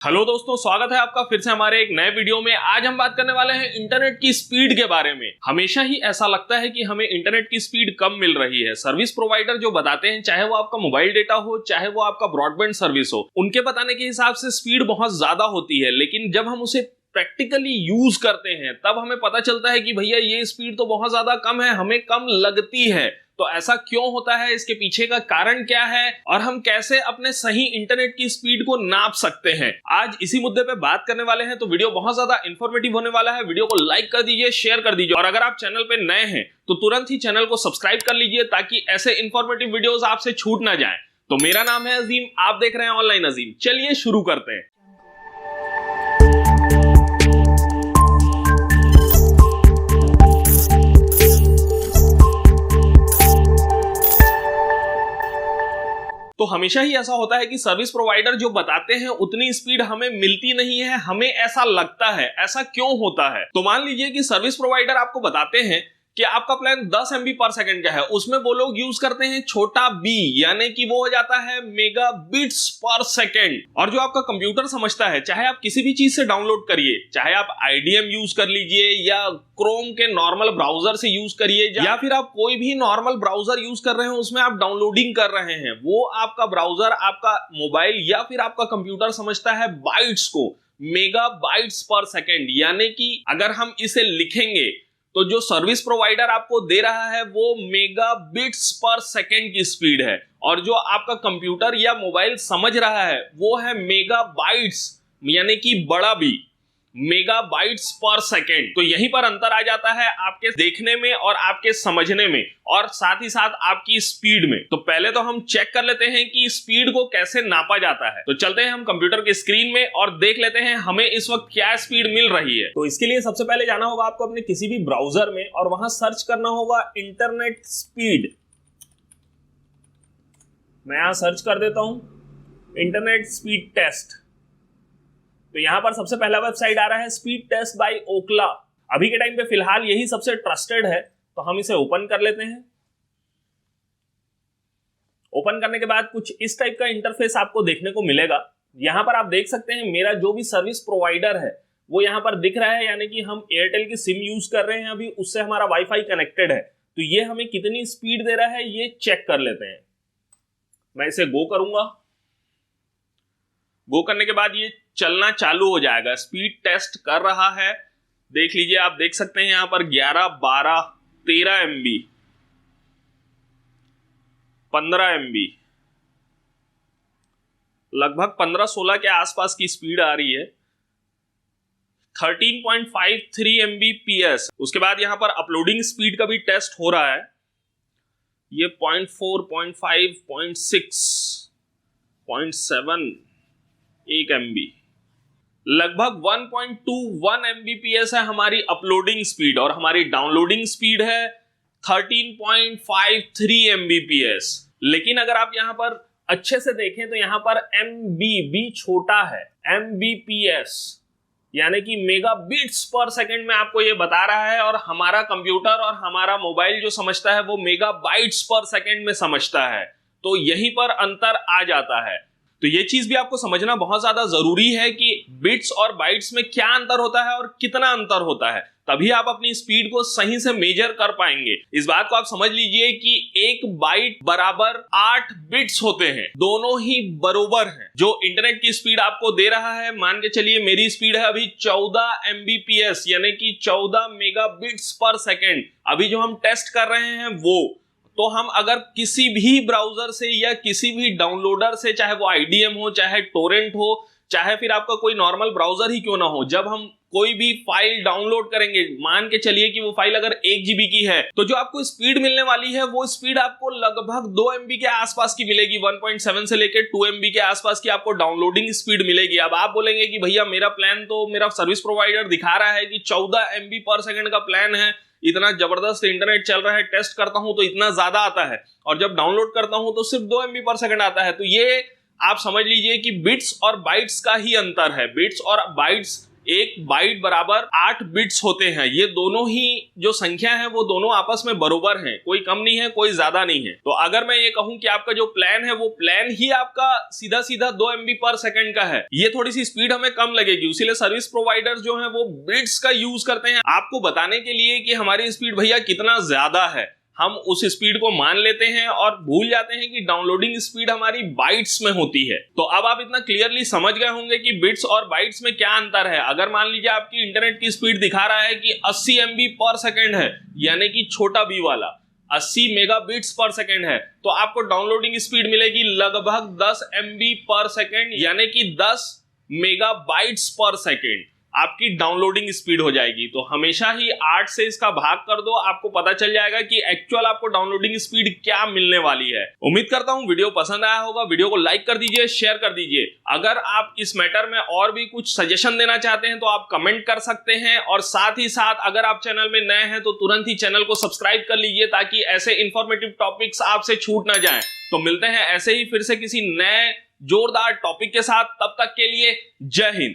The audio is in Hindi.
हेलो दोस्तों, स्वागत है आपका फिर से हमारे एक नए वीडियो में। आज हम बात करने वाले हैं इंटरनेट की स्पीड के बारे में। हमेशा ही ऐसा लगता है कि हमें इंटरनेट की स्पीड कम मिल रही है। सर्विस प्रोवाइडर जो बताते हैं, चाहे वो आपका मोबाइल डेटा हो, चाहे वो आपका ब्रॉडबैंड सर्विस हो, उनके बताने के हिसाब से स्पीड बहुत ज्यादा होती है। लेकिन जब हम उसे प्रैक्टिकली यूज करते हैं तब हमें पता चलता है कि भैया ये स्पीड तो बहुत ज्यादा कम है, हमें कम लगती है। तो ऐसा क्यों होता है, इसके पीछे का कारण क्या है और हम कैसे अपने सही इंटरनेट की स्पीड को नाप सकते हैं, आज इसी मुद्दे पे बात करने वाले हैं। तो वीडियो बहुत ज्यादा इंफॉर्मेटिव होने वाला है। वीडियो को लाइक कर दीजिए, शेयर कर दीजिए और अगर आप चैनल पे नए हैं तो तुरंत ही चैनल को सब्सक्राइब कर लीजिए ताकि ऐसे इंफॉर्मेटिव वीडियोस आपसे छूट ना जाए। तो मेरा नाम है अजीम, आप देख रहे हैं ऑनलाइन अजीम। चलिए शुरू करते हैं। तो हमेशा ही ऐसा होता है कि सर्विस प्रोवाइडर जो बताते हैं उतनी स्पीड हमें मिलती नहीं है, हमें ऐसा लगता है। ऐसा क्यों होता है? तो मान लीजिए कि सर्विस प्रोवाइडर आपको बताते हैं कि आपका प्लान 10 MB पर सेकंड का है, उसमें वो लोग यूज करते हैं छोटा b, यानी कि वो हो जाता है मेगा बिट्स पर सेकंड। और जो आपका कंप्यूटर समझता है, चाहे आप किसी भी चीज से डाउनलोड करिए, चाहे आप IDM यूज कर लीजिए या क्रोम के नॉर्मल ब्राउजर से यूज करिए, या फिर आप कोई भी नॉर्मल ब्राउजर यूज कर रहे हो, उसमें आप डाउनलोडिंग कर रहे हैं, वो आपका ब्राउजर, आपका मोबाइल या फिर आपका कंप्यूटर समझता है बाइट्स को, मेगा बाइट्स पर सेकंड। यानी कि अगर हम इसे लिखेंगे तो जो सर्विस प्रोवाइडर आपको दे रहा है वो मेगा बिट्स पर सेकंड की स्पीड है, और जो आपका कंप्यूटर या मोबाइल समझ रहा है वो है मेगा बाइट्स, यानी कि बड़ा भी, मेगा बाइट्स पर सेकंड। तो यहीं पर अंतर आ जाता है आपके देखने में और आपके समझने में, और साथ ही साथ आपकी स्पीड में। तो पहले तो हम चेक कर लेते हैं कि स्पीड को कैसे नापा जाता है। तो चलते हैं हम कंप्यूटर की स्क्रीन में और देख लेते हैं हमें इस वक्त क्या स्पीड मिल रही है। तो इसके लिए सबसे पहले जाना होगा आपको अपने किसी भी ब्राउजर में और वहां सर्च करना होगा इंटरनेट स्पीड। मैं यहां सर्च कर देता हूं इंटरनेट स्पीड टेस्ट। तो यहां पर सबसे पहला वेबसाइट आ रहा है स्पीड टेस्ट बाय ओकला। अभी के टाइम पे फिलहाल यही सबसे ट्रस्टेड है, तो हम इसे ओपन कर लेते हैं। ओपन करने के बाद कुछ इस टाइप का इंटरफेस आपको देखने को मिलेगा। यहां पर आप देख सकते हैं मेरा जो भी सर्विस प्रोवाइडर है वो यहां पर दिख रहा है, यानी कि हम एयरटेल की सिम यूज कर रहे हैं अभी, उससे हमारा वाईफाई कनेक्टेड है। तो ये हमें कितनी स्पीड दे रहा है ये चेक कर लेते हैं। मैं इसे गो करूंगा। गो करने के बाद ये चलना चालू हो जाएगा, स्पीड टेस्ट कर रहा है। देख लीजिए, आप देख सकते हैं यहां पर 11, 12, 13 MB, 15 MB, लगभग 15-16 के आसपास की स्पीड आ रही है। 13.53 Mbps। उसके बाद यहां पर अपलोडिंग स्पीड का भी टेस्ट हो रहा है। ये 0.4, 0.5, 0.6, 0.7, 1 MB, लगभग 1.21 Mbps है हमारी अपलोडिंग स्पीड, और हमारी डाउनलोडिंग स्पीड है 13.53 Mbps। लेकिन अगर आप यहां पर अच्छे से देखें तो यहां पर MB भी छोटा है, Mbps यानी कि मेगा बिट्स पर सेकंड में आपको ये बता रहा है, और हमारा कंप्यूटर और हमारा मोबाइल जो समझता है वो मेगा बाइट्स पर सेकंड में समझता है। तो यहीं पर अंतर आ जाता है। तो ये चीज भी आपको समझना बहुत ज्यादा जरूरी है कि बिट्स और बाइट्स में क्या अंतर होता है और कितना अंतर होता है, तभी आप अपनी स्पीड को सही से मेजर कर पाएंगे। इस बात को आप समझ लीजिए कि 1 बाइट बराबर 8 बिट्स होते हैं, दोनों ही बरोबर हैं। जो इंटरनेट की स्पीड आपको दे रहा है, मान के चलिए मेरी स्पीड है अभी 14 Mbps, यानी कि 14 मेगा बिट्स पर सेकेंड। अभी जो हम टेस्ट कर रहे हैं वो, तो हम अगर किसी भी ब्राउजर से या किसी भी डाउनलोडर से, चाहे वो IDM हो, चाहे टोरेंट हो, चाहे फिर आपका कोई नॉर्मल ब्राउजर ही क्यों ना हो, जब हम कोई भी फाइल डाउनलोड करेंगे, मान के चलिए कि वो फाइल अगर 1 GB की है, तो जो आपको स्पीड मिलने वाली है वो स्पीड आपको लगभग 2 MB के आसपास की मिलेगी। 1.7 से लेकर 2 MB के आसपास की आपको डाउनलोडिंग स्पीड मिलेगी। अब आप बोलेंगे कि भैया मेरा प्लान तो, मेरा सर्विस प्रोवाइडर दिखा रहा है कि 14 MB पर सेकंड का प्लान है, इतना जबरदस्त इंटरनेट चल रहा है, टेस्ट करता हूं तो इतना ज्यादा आता है, और जब डाउनलोड करता हूं तो सिर्फ 2 MB पर सेकंड आता है। तो ये आप समझ लीजिए कि बिट्स और बाइट्स का ही अंतर है। बिट्स और बाइट्स एक बाइट बराबर 8 बिट्स होते हैं। ये दोनों ही जो संख्या है वो दोनों आपस में बराबर हैं, कोई कम नहीं है कोई ज्यादा नहीं है। तो अगर मैं ये कहूं कि आपका जो प्लान है वो प्लान ही आपका सीधा सीधा 2 MB पर सेकंड का है, ये थोड़ी सी स्पीड हमें कम लगेगी। इसीलिए सर्विस प्रोवाइडर्स जो है वो बिट्स का यूज करते हैं आपको बताने के लिए कि हमारी स्पीड भैया कितना ज्यादा है। हम उस स्पीड को मान लेते हैं और भूल जाते हैं कि डाउनलोडिंग स्पीड हमारी बाइट्स में होती है। तो अब आप इतना क्लियरली समझ गए होंगे कि बिट्स और बाइट्स में क्या अंतर है। अगर मान लीजिए आपकी इंटरनेट की स्पीड दिखा रहा है कि 80 MB पर सेकंड है, यानी कि छोटा बी वाला 80 मेगाबिट्स पर सेकंड है, तो आपको डाउनलोडिंग स्पीड मिलेगी लगभग 10 MB पर सेकंड, यानी कि 10 मेगाबाइट्स पर सेकंड आपकी डाउनलोडिंग स्पीड हो जाएगी। तो हमेशा ही 8 से इसका भाग कर दो, आपको पता चल जाएगा कि एक्चुअल आपको डाउनलोडिंग स्पीड क्या मिलने वाली है। उम्मीद करता हूं वीडियो पसंद आया होगा। वीडियो को लाइक कर दीजिए, शेयर कर दीजिए। अगर आप इस मैटर में और भी कुछ सजेशन देना चाहते हैं तो आप कमेंट कर सकते हैं, और साथ ही साथ अगर आप चैनल में नए हैं तो तुरंत ही चैनल को सब्सक्राइब कर लीजिए ताकि ऐसे इंफॉर्मेटिव टॉपिक्स आपसे छूट ना जाएं। तो मिलते हैं ऐसे ही फिर से किसी नए जोरदार टॉपिक के साथ, तब तक के लिए जय हिंद।